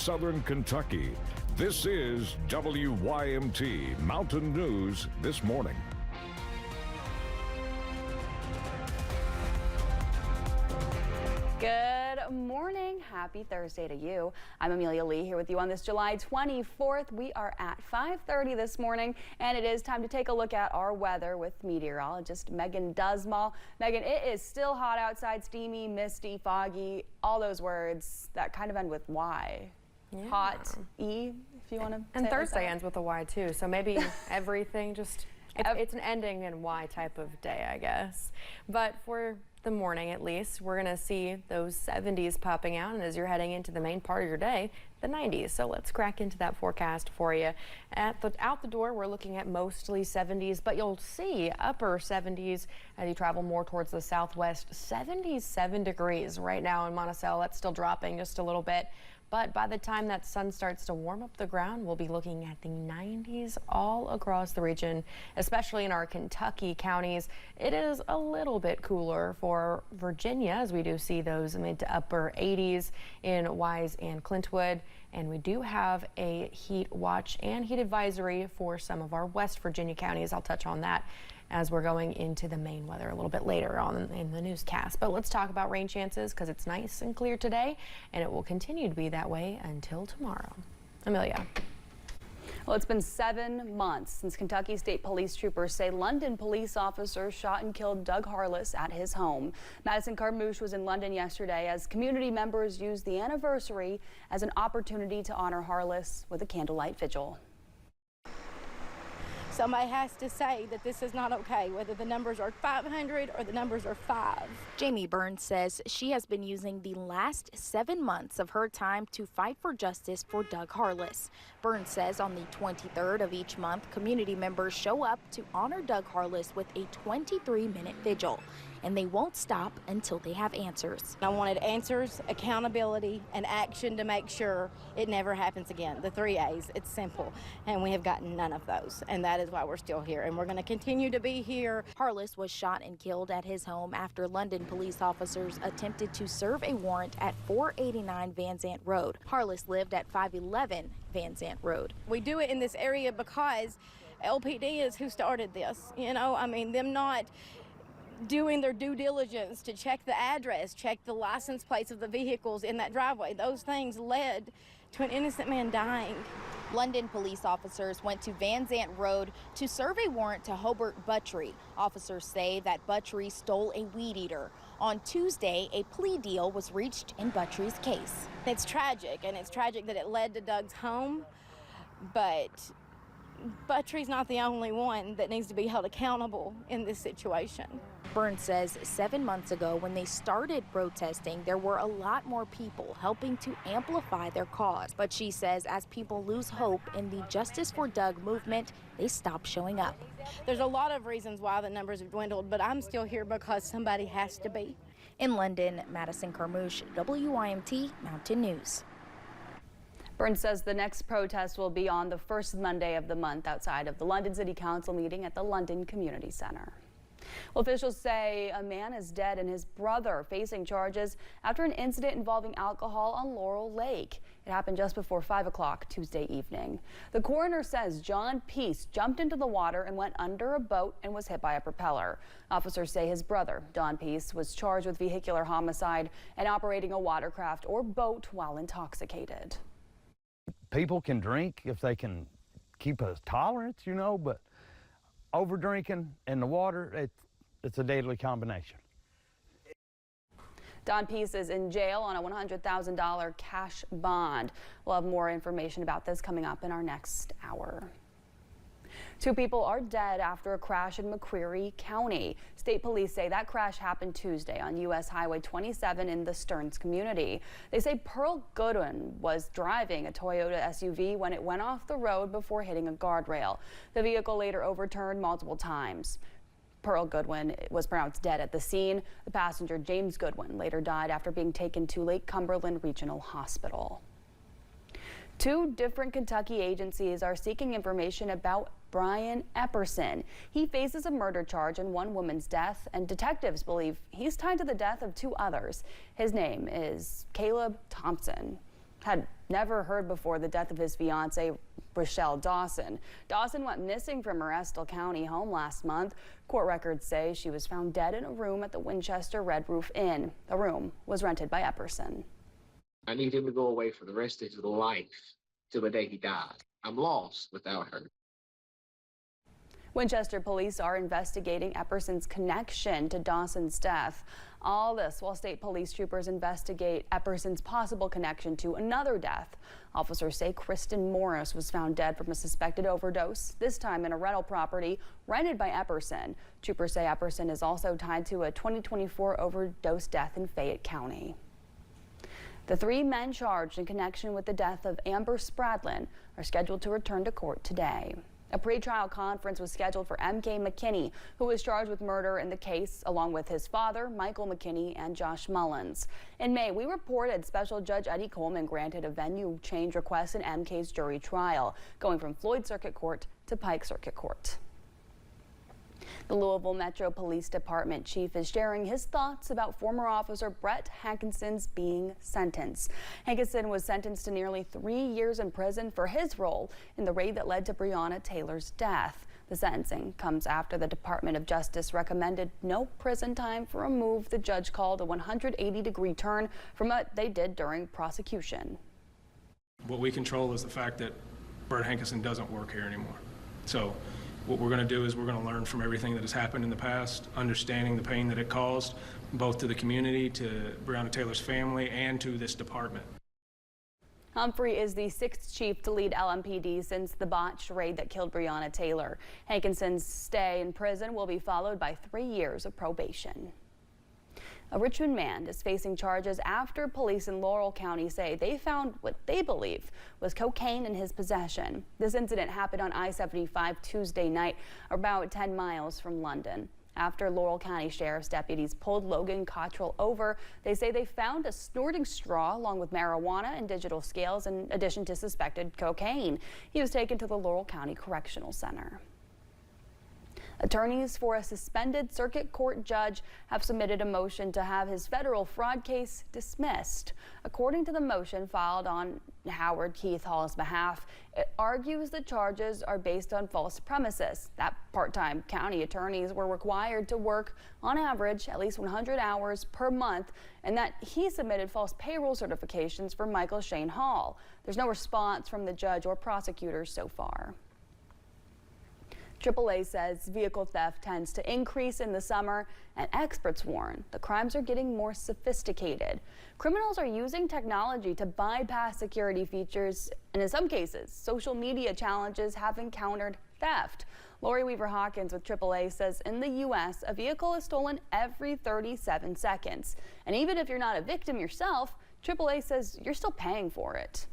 southern Kentucky. This is WYMT Mountain News this morning. Good morning. Happy Thursday to you. I'm Amelia Lee here with you on this July 24th. We are at 5:30 this morning, and it is time to take a look at our weather with meteorologist Megan Dusmall. Megan, it is still hot outside, steamy, misty, foggy, all those words that kind of end with Y. Yeah. Hot, E, if you want to. And Thursday ends with a Y too, so maybe everything just, it's an ending in Y type of day, I guess. But for the morning, at least, we're going to see those 70s popping out, and as you're heading into the main part of your day, the 90s. So let's crack into that forecast for you. Out the door, we're looking at mostly 70s, but you'll see upper 70s as you travel more towards the southwest. 77 degrees right now in Monticello. That's still dropping just a little bit. But by the time that sun starts to warm up the ground, we'll be looking at the 90s all across the region, especially in our Kentucky counties. It is a little bit cooler for Virginia, as we do see those mid to upper 80s in Wise and Clintwood. And we do have a heat watch and heat advisory for some of our West Virginia counties. I'll touch on that as we're going into the main weather a little bit later on in the newscast. But let's talk about rain chances, because it's nice and clear today, and it will continue to be that way until tomorrow. Amelia. Well, it's been 7 months since Kentucky State Police troopers say London police officers shot and killed Doug Harless at his home. Madison Carmouche was in London yesterday as community members used the anniversary as an opportunity to honor Harless with a candlelight vigil. Somebody has to say that this is not okay, whether the numbers are 500 or the numbers are 5. Jamie Burns says she has been using the last 7 months of her time to fight for justice for Doug Harless. Burns says on the 23rd of each month, community members show up to honor Doug Harless with a 23-minute vigil, and they won't stop until they have answers. I wanted answers, accountability, and action to make sure it never happens again. The 3 A's, it's simple, and we have gotten none of those, and that is why we're still here, and we're going to continue to be here. Harless was shot and killed at his home after London police officers attempted to serve a warrant at 489 Van Zant Road. Harless lived at 511 Van Zant Road. We do it in this area because LPD is who started this. You know, I mean, them not doing their due diligence to check the address, check the license plates of the vehicles in that driveway. Those things led to an innocent man dying. London police officers went to Van Zant Road to serve a warrant to Hobart Buttrey. Officers say that Buttrey stole a weed eater. On Tuesday, a plea deal was reached in Buttrey's case. It's tragic, and it's tragic that it led to Doug's home, but Buttrey's not the only one that needs to be held accountable in this situation. Burns says 7 months ago, when they started protesting, there were a lot more people helping to amplify their cause. But she says as people lose hope in the Justice for Doug movement, they stop showing up. There's a lot of reasons why the numbers have dwindled, but I'm still here because somebody has to be. In London, Madison Carmouche, WYMT Mountain News. Burns says the next protest will be on the first Monday of the month outside of the London City Council meeting at the London Community Center. Well, officials say a man is dead and his brother facing charges after an incident involving alcohol on Laurel Lake. It happened just before 5 o'clock Tuesday evening. The coroner says John Peace jumped into the water and went under a boat and was hit by a propeller. Officers say his brother, Don Peace, was charged with vehicular homicide and operating a watercraft or boat while intoxicated. People can drink if they can keep a tolerance, you know, but over drinking in the water, it's a deadly combination. Don Peace is in jail on a $100,000 cash bond. We'll have more information about this coming up in our next hour. 2 people are dead after a crash in McCreary County. State police say that crash happened Tuesday on U.S. Highway 27 in the Stearns community. They say Pearl Goodwin was driving a Toyota SUV when it went off the road before hitting a guardrail. The vehicle later overturned multiple times. Pearl Goodwin was pronounced dead at the scene. The passenger, James Goodwin, later died after being taken to Lake Cumberland Regional Hospital. 2 different Kentucky agencies are seeking information about Brian Eperson. He faces a murder charge in one woman's death, and detectives believe he's tied to the death of 2 others. His name is Caleb Thompson. Had never heard before the death of his fiancee, Rochelle Dawson. Dawson went missing from her Estill County home last month. Court records say she was found dead in a room at the Winchester Red Roof Inn. The room was rented by Eperson. I need him to go away for the rest of his life till the day he dies. I'm lost without her. Winchester police are investigating Eperson's connection to Dawson's death. All this while state police troopers investigate Eperson's possible connection to another death. Officers say Kristen Morris was found dead from a suspected overdose, this time in a rental property rented by Eperson. Troopers say Eperson is also tied to a 2024 overdose death in Fayette County. The 3 men charged in connection with the death of Amber Sprdlins are scheduled to return to court today. A pretrial conference was scheduled for M.K. McKinney, who was charged with murder in the case, along with his father, Michael McKinney, and Josh Mullins. In May, we reported Special Judge Eddie Coleman granted a venue change request in M.K.'s jury trial, going from Floyd Circuit Court to Pike Circuit Court. The Louisville Metro Police Department chief is sharing his thoughts about former officer Brett Hankinson's being sentenced. Hankinson was sentenced to nearly 3 years in prison for his role in the raid that led to Breonna Taylor's death. The sentencing comes after the Department of Justice recommended no prison time for a move the judge called a 180-degree turn from what they did during prosecution. What we control is the fact that Brett Hankinson doesn't work here anymore. So what we're going to do is we're going to learn from everything that has happened in the past, understanding the pain that it caused, both to the community, to Breonna Taylor's family, and to this department. Humphrey is the 6th chief to lead LMPD since the botched raid that killed Breonna Taylor. Hankinson's stay in prison will be followed by 3 years of probation. A Richmond man is facing charges after police in Laurel County say they found what they believe was cocaine in his possession. This incident happened on I-75 Tuesday night, about 10 miles from London. After Laurel County Sheriff's deputies pulled Logan Cottrell over, they say they found a snorting straw along with marijuana and digital scales in addition to suspected cocaine. He was taken to the Laurel County Correctional Center. Attorneys for a suspended circuit court judge have submitted a motion to have his federal fraud case dismissed. According to the motion filed on Howard Keith Hall's behalf, it argues the charges are based on false premises, that part-time county attorneys were required to work on average at least 100 hours per month, and that he submitted false payroll certifications for Michael Shane Hall. There's no response from the judge or prosecutors so far. AAA says vehicle theft tends to increase in the summer, and experts warn the crimes are getting more sophisticated. Criminals are using technology to bypass security features, and in some cases, social media challenges have encountered theft. Lori Weaver-Hawkins with AAA says in the U.S., a vehicle is stolen every 37 seconds. And even if you're not a victim yourself, AAA says you're still paying for it.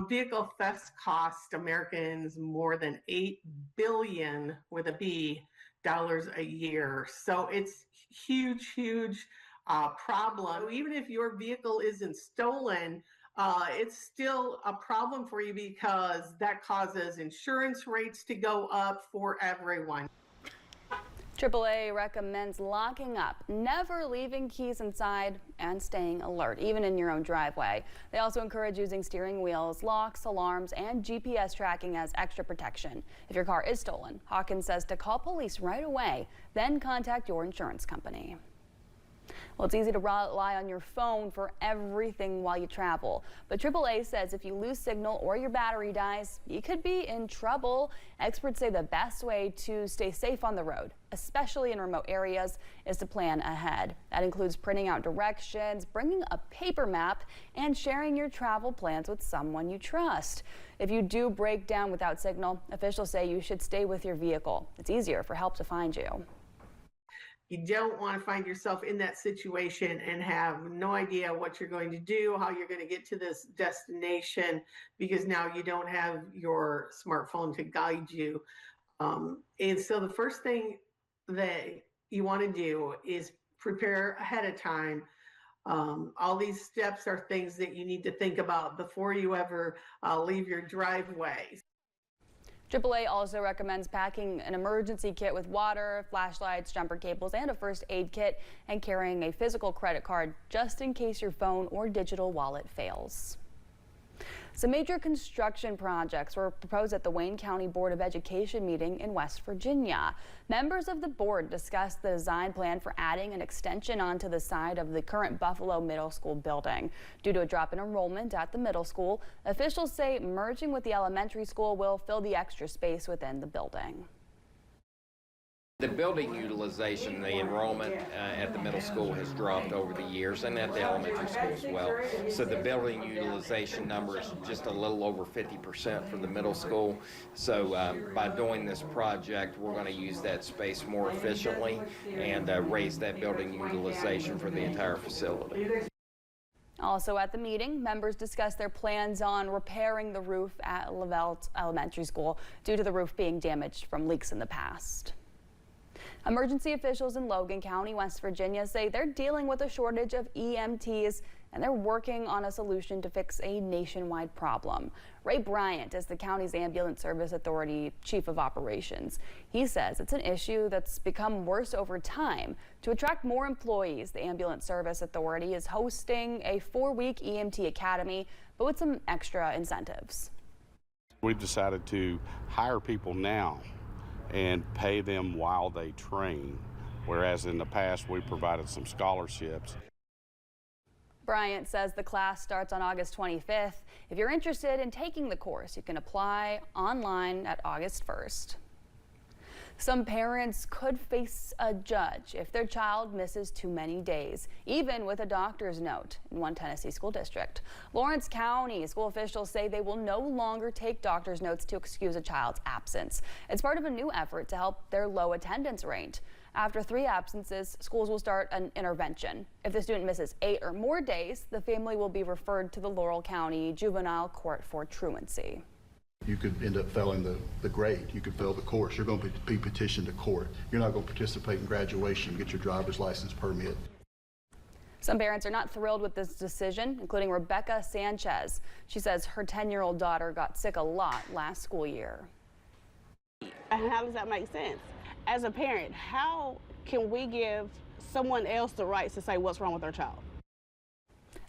Vehicle thefts cost Americans more than $8 billion with a B dollars a year. So it's huge problem. Even if your vehicle isn't stolen, it's still a problem for you because that causes insurance rates to go up for everyone. AAA recommends locking up, never leaving keys inside, and staying alert, even in your own driveway. They also encourage using steering wheels, locks, alarms, and GPS tracking as extra protection. If your car is stolen, Hawkins says to call police right away, then contact your insurance company. Well, it's easy to rely on your phone for everything while you travel, but AAA says if you lose signal or your battery dies, you could be in trouble. Experts say the best way to stay safe on the road, especially in remote areas, is to plan ahead. That includes printing out directions, bringing a paper map, and sharing your travel plans with someone you trust. If you do break down without signal, officials say you should stay with your vehicle. It's easier for help to find you. You don't want to find yourself in that situation and have no idea what you're going to do, how you're going to get to this destination, because now you don't have your smartphone to guide you. And so the first thing that you want to do is prepare ahead of time. All these steps are things that you need to think about before you ever leave your driveway. AAA also recommends packing an emergency kit with water, flashlights, jumper cables, and a first aid kit, and carrying a physical credit card just in case your phone or digital wallet fails. Some major construction projects were proposed at the Wayne County Board of Education meeting in West Virginia. Members of the board discussed the design plan for adding an extension onto the side of the current Buffalo Middle School building. Due to a drop in enrollment at the middle school, officials say merging with the elementary school will fill the extra space within the building. The building utilization, the enrollment at the middle school has dropped over the years, and at the elementary school as well. So the building utilization number is just a little over 50% for the middle school. So by doing this project, we're going to use that space more efficiently and raise that building utilization for the entire facility. Also at the meeting, members discussed their plans on repairing the roof at Lavelle Elementary School due to the roof being damaged from leaks in the past. Emergency officials in Logan County, West Virginia say they're dealing with a shortage of EMTs and they're working on a solution to fix a nationwide problem. Ray Bryant is the county's Ambulance Service Authority Chief of Operations. He says it's an issue that's become worse over time. To attract more employees, the Ambulance Service Authority is hosting a 4-week EMT academy, but with some extra incentives. We've decided to hire people now and pay them while they train, whereas in the past we provided some scholarships. Bryant says the class starts on August 25th. If you're interested in taking the course, you can apply online at August 1st. Some parents could face a judge if their child misses too many days, even with a doctor's note in one Tennessee school district. Lawrence County school officials say they will no longer take doctor's notes to excuse a child's absence. It's part of a new effort to help their low attendance rate. After 3 absences, schools will start an intervention. If the student misses 8 or more days, the family will be referred to the Laurel County Juvenile Court for truancy. You could end up failing the grade. You could fail the course. You're going to be petitioned to court. You're not going to participate in graduation, get your driver's license permit. Some parents are not thrilled with this decision, including Rebecca Sanchez. She says her 10-year-old daughter got sick a lot last school year. How does that make sense? As a parent, how can we give someone else the rights to say what's wrong with their child?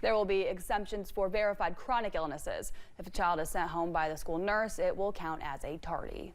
There will be exemptions for verified chronic illnesses. If a child is sent home by the school nurse, it will count as a tardy.